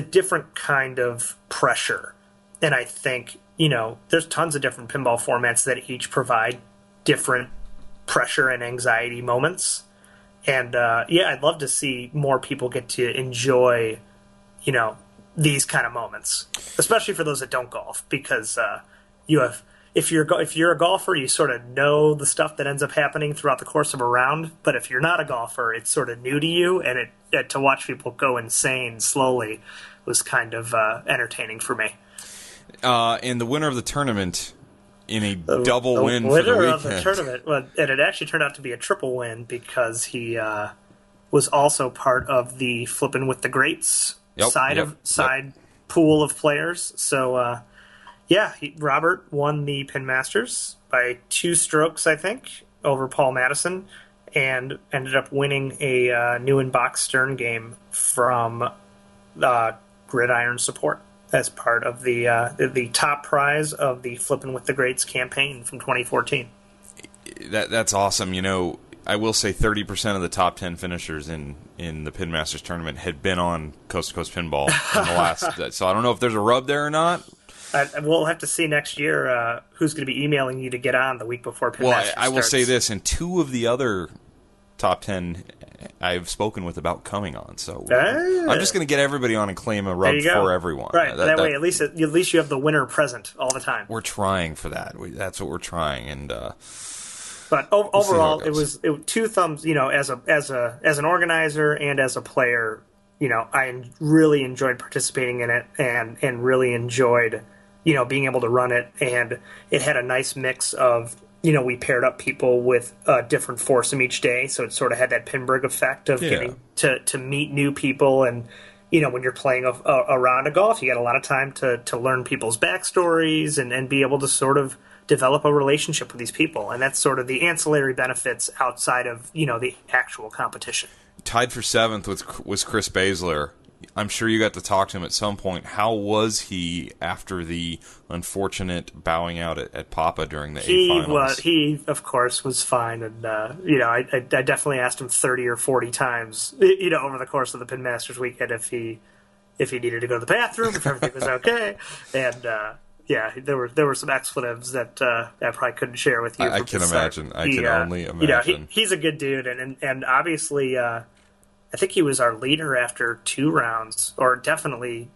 different kind of pressure. And I think, there's tons of different pinball formats that each provide different pressure and anxiety moments. And, I'd love to see more people get to enjoy, these kind of moments, especially for those that don't golf, because if you're a golfer, you sort of know the stuff that ends up happening throughout the course of a round. But if you're not a golfer, it's sort of new to you, and to watch people go insane slowly was kind of entertaining for me. And the winner of the tournament in a double win for the winner weekend. of the tournament, and it actually turned out to be a triple win because he was also part of the Flippin' with the Greats side pool of players. So. Robert won the Pin Masters by 2 strokes, I think, over Paul Madison, and ended up winning a new in-box Stern game from Gridiron Support as part of the top prize of the Flippin' with the Greats campaign from 2014. That's awesome. I will say 30% of the top 10 finishers in the Pin Masters tournament had been on Coast to Coast Pinball in the last. So I don't know if there's a rub there or not. We'll have to see next year who's going to be emailing you to get on the week before Pin Masters I will say this, and 2 of the other top 10 I've spoken with about coming on. So I'm just going to get everybody on and claim a rub for everyone. Right. That way, at least you have the winner present all the time. We're trying for that. That's what we're trying. And but overall, it was two thumbs. As an organizer and as a player, I really enjoyed participating in it and really enjoyed being able to run it. And it had a nice mix of. We paired up people with a different foursome each day, so it sort of had that Pinburg effect of getting to meet new people. And, when you're playing a round of golf, you get a lot of time to learn people's backstories and be able to sort of develop a relationship with these people. And that's sort of the ancillary benefits outside of, the actual competition. Tied for 7th was Chris Baszler. I'm sure you got to talk to him at some point. How was he after the unfortunate bowing out at Papa during the A finals? He, of course, was fine. And, I definitely asked him 30 or 40 times, over the course of the Pin Masters weekend if he needed to go to the bathroom, if everything was okay. And, there were some expletives that I probably couldn't share with you. I can imagine. I can only imagine. He's a good dude. And obviously... I think he was our leader after 2 rounds, or definitely,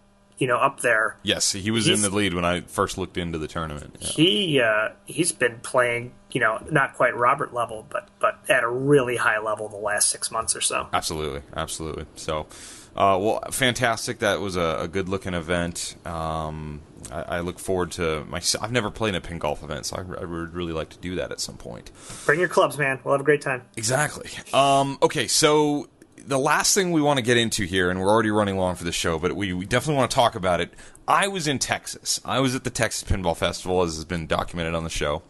up there. Yes, he was in the lead when I first looked into the tournament. Yeah. He's been playing, not quite Robert level, but at a really high level the last 6 months or so. Absolutely. So, fantastic. That was a good-looking event. I look forward to I've never played a pin golf event, so I would really like to do that at some point. Bring your clubs, man. We'll have a great time. Exactly. Okay, so... The last thing we want to get into here, and we're already running long for the show, but we definitely want to talk about it. I was in Texas. I was at the Texas Pinball Festival, as has been documented on the show.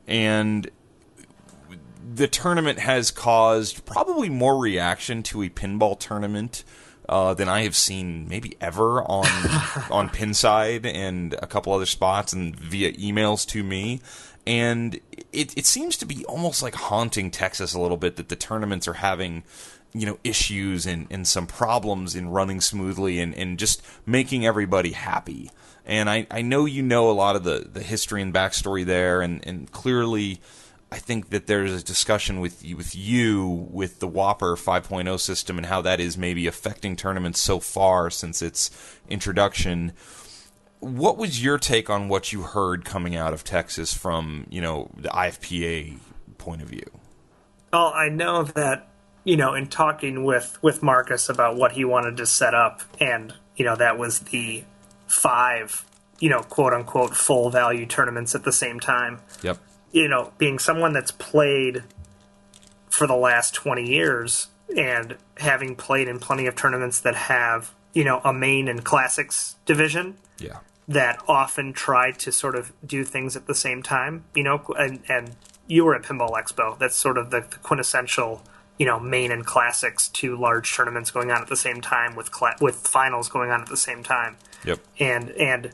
And the tournament has caused probably more reaction to a pinball tournament than I have seen maybe ever on Pinside and a couple other spots and via emails to me. And it seems to be almost like haunting Texas a little bit that the tournaments are having... issues and some problems in running smoothly and just making everybody happy. And I know a lot of the history and backstory there, and clearly I think that there's a discussion with the Whopper 5.0 system and how that is maybe affecting tournaments so far since its introduction. What was your take on what you heard coming out of Texas from, the IFPA point of view? Well, I know that in talking with Marcus about what he wanted to set up, and, that was the 5, quote-unquote full value tournaments at the same time. Yep. Being someone that's played for the last 20 years and having played in plenty of tournaments that have, a main and classics division. Yeah. That often try to sort of do things at the same time, and you were at Pinball Expo. That's sort of the quintessential... main and classics, 2 large tournaments going on at the same time with finals going on at the same time. Yep. And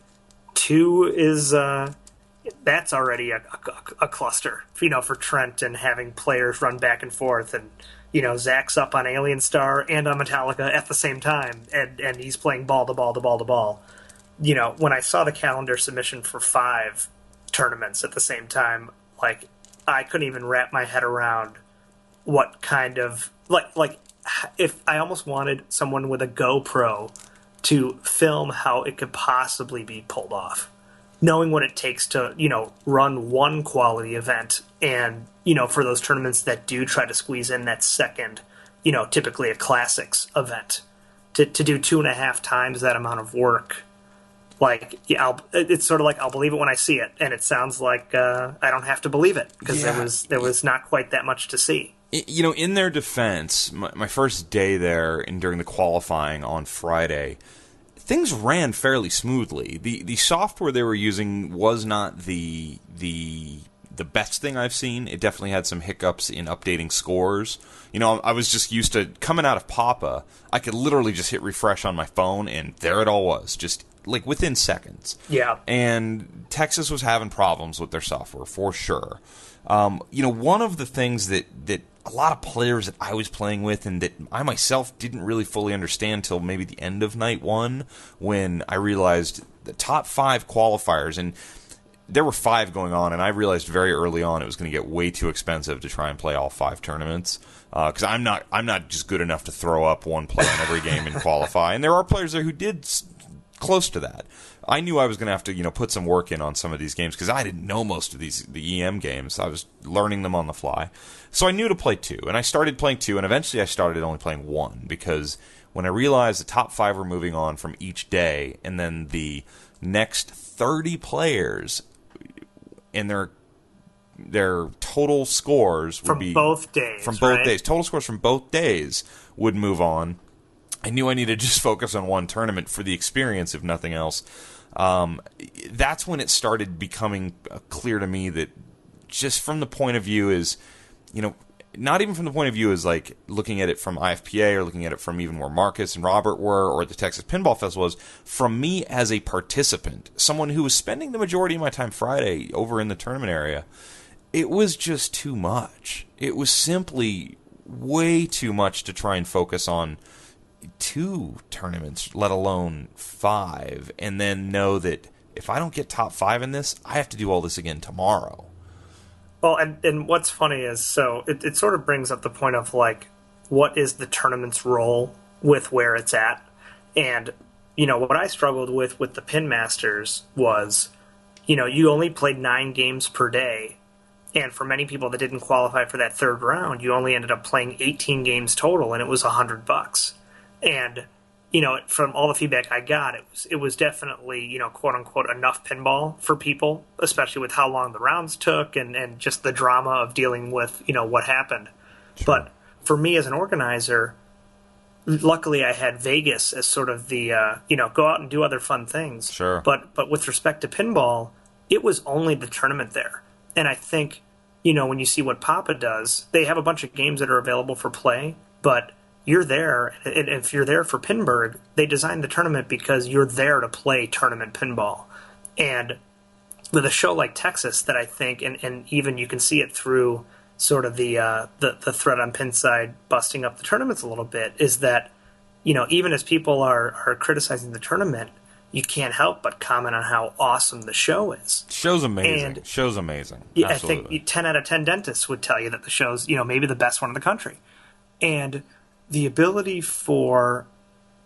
2 is that's already a cluster, for Trent and having players run back and forth, and Zach's up on Alien Star and on Metallica at the same time, and he's playing ball to ball to ball to ball. When I saw the calendar submission for 5 tournaments at the same time, like I couldn't even wrap my head around what kind of like if I almost wanted someone with a GoPro to film how it could possibly be pulled off, knowing what it takes to run one quality event, and for those tournaments that do try to squeeze in that second, typically a classics event, to do 2.5 times that amount of work. Like, it's sort of like I'll believe it when I see it, and it sounds like I don't have to believe it because there was not quite that much to see. In their defense, my first day there and during the qualifying on Friday, things ran fairly smoothly. The software they were using was not the best thing I've seen. It definitely had some hiccups in updating scores. I was just used to coming out of Papa. I could literally just hit refresh on my phone, and there it all was, just like within seconds. Yeah. And Texas was having problems with their software for sure. One of the things that a lot of players that I was playing with and that I myself didn't really fully understand till maybe the end of night 1, when I realized the top 5 qualifiers, and there were 5 going on, and I realized very early on it was going to get way too expensive to try and play all 5 tournaments, because I'm not just good enough to throw up one play in every game and qualify. And there are players there who did close to that. I knew I was going to have to put some work in on some of these games because I didn't know most of the EM games. I was learning them on the fly, so I knew to play 2, and I started playing 2, and eventually I started only playing 1 because when I realized the top 5 were moving on from each day, and then the next 30 players and their total scores would be both days. From both days. Total scores from both days would move on. I knew I needed to just focus on one tournament for the experience, if nothing else. That's when it started becoming clear to me that just from the point of view is, not even from the point of view as like looking at it from IFPA or looking at it from even where Marcus and Robert were or the Texas Pinball Festival was, from me as a participant, someone who was spending the majority of my time Friday over in the tournament area, it was just too much. It was simply way too much to try and focus on 2 tournaments, let alone 5, and then know that if I don't get top 5 in this, I have to do all this again tomorrow. Well, and what's funny is, so it sort of brings up the point of, like, what is the tournament's role with where it's at? And, what I struggled with the Pin Masters was, you only played 9 games per day, and for many people that didn't qualify for that 3rd round, you only ended up playing 18 games total, and it was $100. And, from all the feedback I got, it was definitely, quote-unquote, enough pinball for people, especially with how long the rounds took and just the drama of dealing with, what happened. Sure. But for me as an organizer, luckily I had Vegas as sort of the, go out and do other fun things. Sure. But with respect to pinball, it was only the tournament there. And I think, when you see what Papa does, they have a bunch of games that are available for play, but you're there, and if you're there for Pinburg, they designed the tournament because you're there to play tournament pinball. And with a show like Texas that I think, and even you can see it through sort of the thread on Pinside busting up the tournaments a little bit, is that, even as people are criticizing the tournament, you can't help but comment on how awesome the show is. Show's amazing. Show's amazing. Yeah, absolutely. I think 10 out of 10 dentists would tell you that the show's, maybe the best one in the country. And the ability for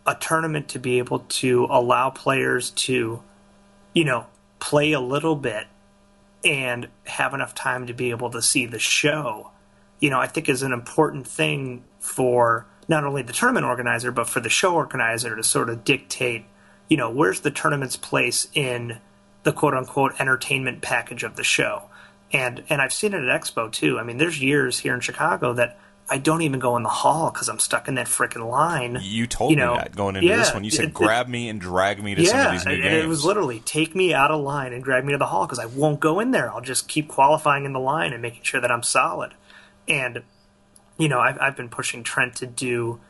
a tournament to be able to allow players to, play a little bit and have enough time to be able to see the show, I think is an important thing for not only the tournament organizer, but for the show organizer to sort of dictate, where's the tournament's place in the quote-unquote entertainment package of the show. And I've seen it at Expo, too. I mean, there's years here in Chicago that I don't even go in the hall because I'm stuck in that frickin' line. You told me that going into this one. You said, grab me and drag me to some of these new games. It was literally, take me out of line and drag me to the hall because I won't go in there. I'll just keep qualifying in the line and making sure that I'm solid. And, I've been pushing Trent to do,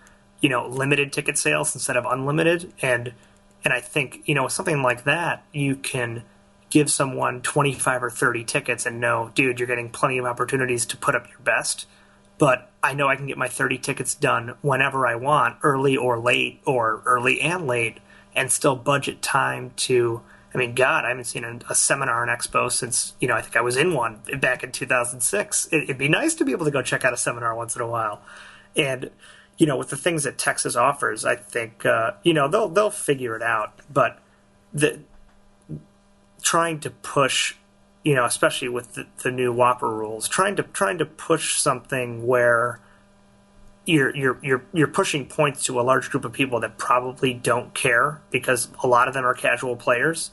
limited ticket sales instead of unlimited. And I think, something like that, you can give someone 25 or 30 tickets and know, dude, you're getting plenty of opportunities to put up your best. But I know I can get my 30 tickets done whenever I want, early or late, or early and late, and still budget time to, I haven't seen a seminar in Expo since, I think I was in one back in 2006. It'd be nice to be able to go check out a seminar once in a while. And, with the things that Texas offers, I think, they'll figure it out. But trying to push, especially with the new Whopper rules, trying to push something where you're pushing points to a large group of people that probably don't care because a lot of them are casual players,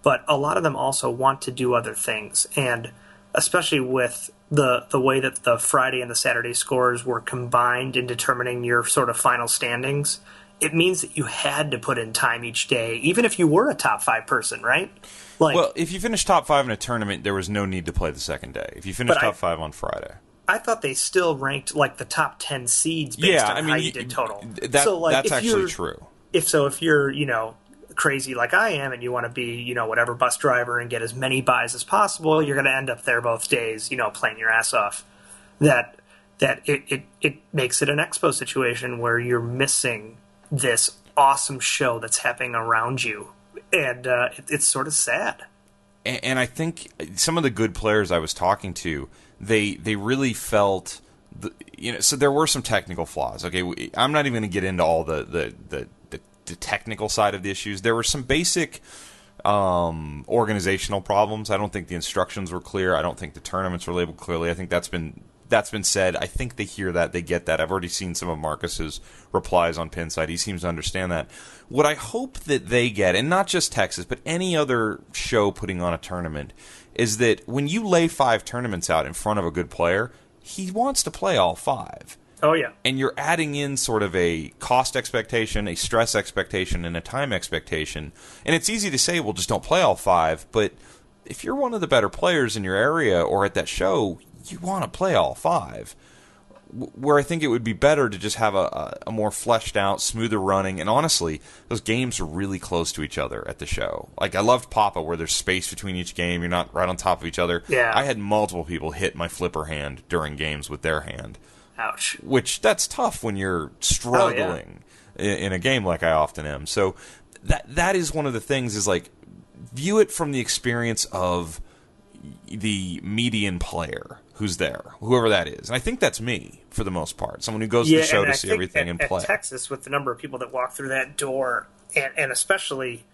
but a lot of them also want to do other things. And especially with the way that the Friday and the Saturday scores were combined in determining your sort of final standings, it means that you had to put in time each day, even if you were a top 5 person, right? Well, if you finished top 5 in a tournament, there was no need to play the second day. If you finished top 5 on Friday. I thought they still ranked like the top 10 seeds based on how you did total. That's actually true. If you're, crazy like I am and you want to be, whatever bus driver and get as many buys as possible, you're going to end up there both days, playing your ass off. That it makes it an Expo situation where you're missing this awesome show that's happening around you. And it's sort of sad. And I think some of the good players I was talking to, they really felt, so there were some technical flaws. Okay, I'm not even going to get into all the technical side of the issues. There were some basic organizational problems. I don't think the instructions were clear. I don't think the tournaments were labeled clearly. I think that's been said. I think they hear that. They get that. I've already seen some of Marcus's replies on Pinside. He seems to understand that. What I hope that they get, and not just Texas, but any other show putting on a tournament, is that when you lay 5 tournaments out in front of a good player, he wants to play all 5. Oh, yeah. And you're adding in sort of a cost expectation, a stress expectation, and a time expectation. And it's easy to say, well, just don't play all 5. But if you're one of the better players in your area or at that show, you want to play all 5. Where I think it would be better to just have a more fleshed out, smoother running. And honestly, those games are really close to each other at the show. Like, I loved Papa, where there's space between each game. You're not right on top of each other. Yeah. I had multiple people hit my flipper hand during games with their hand. Ouch. Which, that's tough when you're struggling in a game like I often am. So that is one of the things, is like, view it from the experience of the median player who's there, whoever that is. And I think that's me, for the most part. Someone who goes to the show to see everything and play. At Texas, with the number of people that walk through that door, and especially,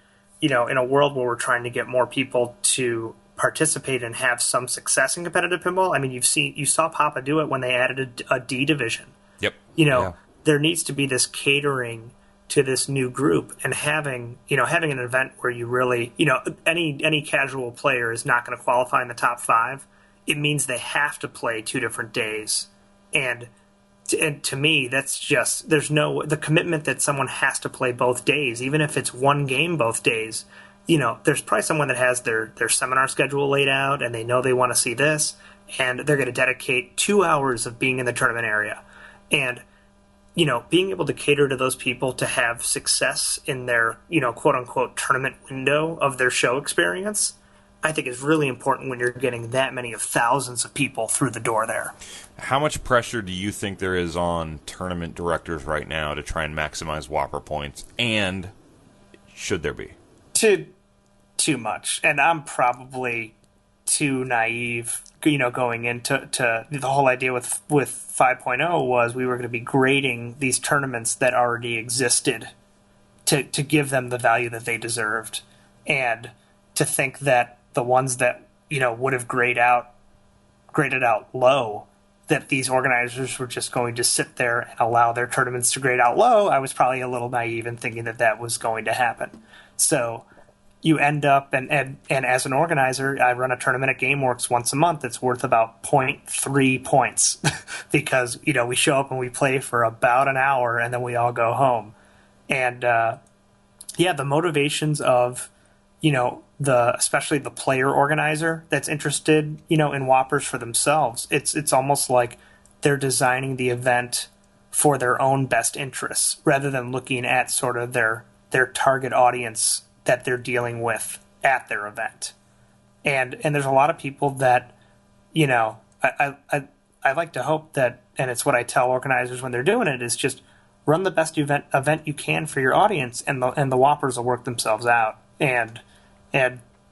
in a world where we're trying to get more people to participate and have some success in competitive pinball. I mean, you saw Papa do it when they added a D division. Yep. There needs to be this catering to this new group, and having an event where you really, any casual player is not going to qualify in the top 5. It means they have to play 2 different days. And to me, that's just, the commitment that someone has to play both days, even if it's one game both days. There's probably someone that has their seminar schedule laid out, and they know they want to see this, and they're going to dedicate 2 hours of being in the tournament area. And, being able to cater to those people to have success in their, quote-unquote tournament window of their show experience, I think is really important when you're getting that many of thousands of people through the door there. How much pressure do you think there is on tournament directors right now to try and maximize Whopper points, and should there be? Too much. And I'm probably too naive, going into the whole idea with 5.0 was we were going to be grading these tournaments that already existed to give them the value that they deserved. And to think that the ones that, would have graded out low, that these organizers were just going to sit there and allow their tournaments to grade out low, I was probably a little naive in thinking that was going to happen. So you end up, and as an organizer, I run a tournament at GameWorks once a month. It's worth about 0.3 points because, we show up and we play for about an hour and then we all go home. And, the motivations of, especially the player organizer that's interested, in Whoppers for themselves. It's almost like they're designing the event for their own best interests rather than looking at sort of their target audience that they're dealing with at their event. And there's a lot of people that, I like to hope that, and it's what I tell organizers when they're doing it, is just run the best event you can for your audience, and the Whoppers will work themselves out. And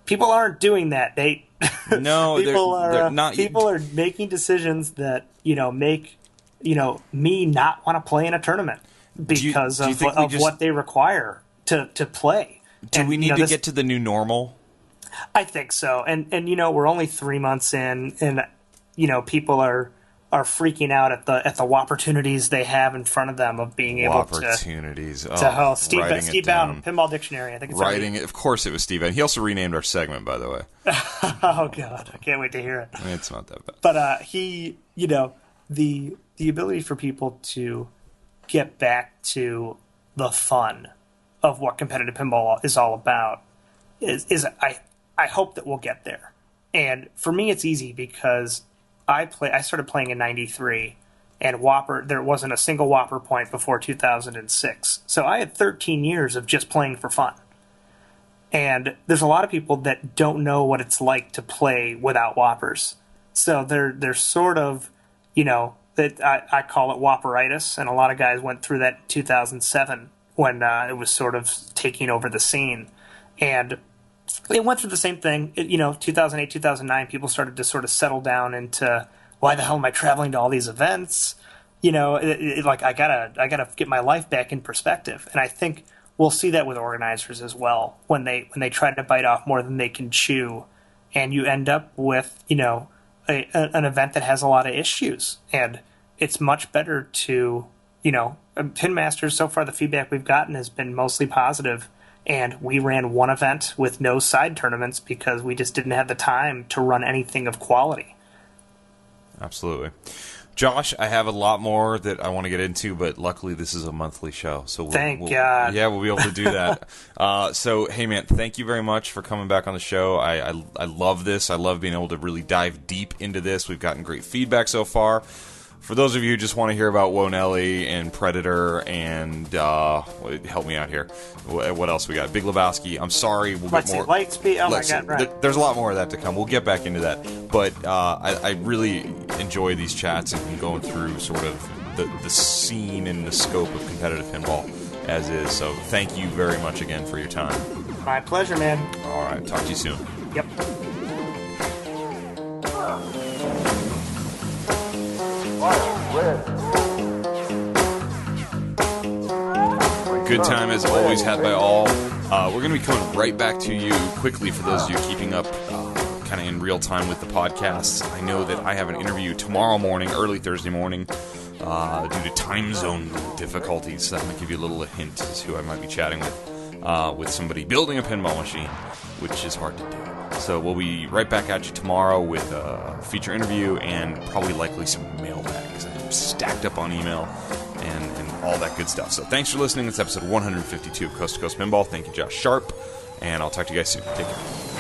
people aren't doing that. No, they're not. People are making decisions that make me not want to play in a tournament because of what they require to play. Do we need to get to the new normal? I think so. And we're only 3 months in, and people are freaking out at the opportunities they have in front of them of being able to host. Steve Bowden, Pinball Dictionary, I think it's writing it. Of course, it was Steve Bowden. He also renamed our segment, by the way. Oh God, I can't wait to hear it. It's not that bad. But he, the ability for people to get back to the fun of what competitive pinball is all about is I hope that we'll get there. And for me, it's easy because I started playing in '93, and Whopper, there wasn't a single Whopper point before 2006. So I had 13 years of just playing for fun. And there's a lot of people that don't know what it's like to play without Whoppers. So they're sort of, that I call it Whopperitis, and a lot of guys went through that in 2007 when it was sort of taking over the scene. And it went through the same thing. 2008, 2009, people started to sort of settle down into, why the hell am I traveling to all these events? Like I gotta get my life back in perspective. And I think we'll see that with organizers as well when they try to bite off more than they can chew, and you end up with an event that has a lot of issues. And it's much better to Pin Masters, so far the feedback we've gotten has been mostly positive. And we ran one event with no side tournaments because we just didn't have the time to run anything of quality. Absolutely. Josh, I have a lot more that I want to get into, but luckily this is a monthly show. So Thank God. Yeah, we'll be able to do that. So, hey, man, thank you very much for coming back on the show. I love this. I love being able to really dive deep into this. We've gotten great feedback so far. For those of you who just want to hear about Wonelli and Predator and help me out here. What else we got? Big Lebowski. I'm sorry. We'll get more. Lightspeed. Oh, my God. Right. There's a lot more of that to come. We'll get back into that. But I really enjoy these chats and going through sort of the scene and the scope of competitive pinball as is. So thank you very much again for your time. My pleasure, man. All right. Talk to you soon. Yep. Good time as always had by all. We're going to be coming right back to you quickly for those of you keeping up kind of in real time with the podcast. I know that I have an interview tomorrow morning, early Thursday morning, due to time zone difficulties. So that might give you a little hint as to who I might be chatting with somebody building a pinball machine, which is hard to do. So we'll be right back at you tomorrow with a feature interview and probably likely some mailbag because I'm stacked up on email and all that good stuff. So thanks for listening. It's episode 152 of Coast to Coast Pinball. Thank you, Josh Sharp, and I'll talk to you guys soon. Take care.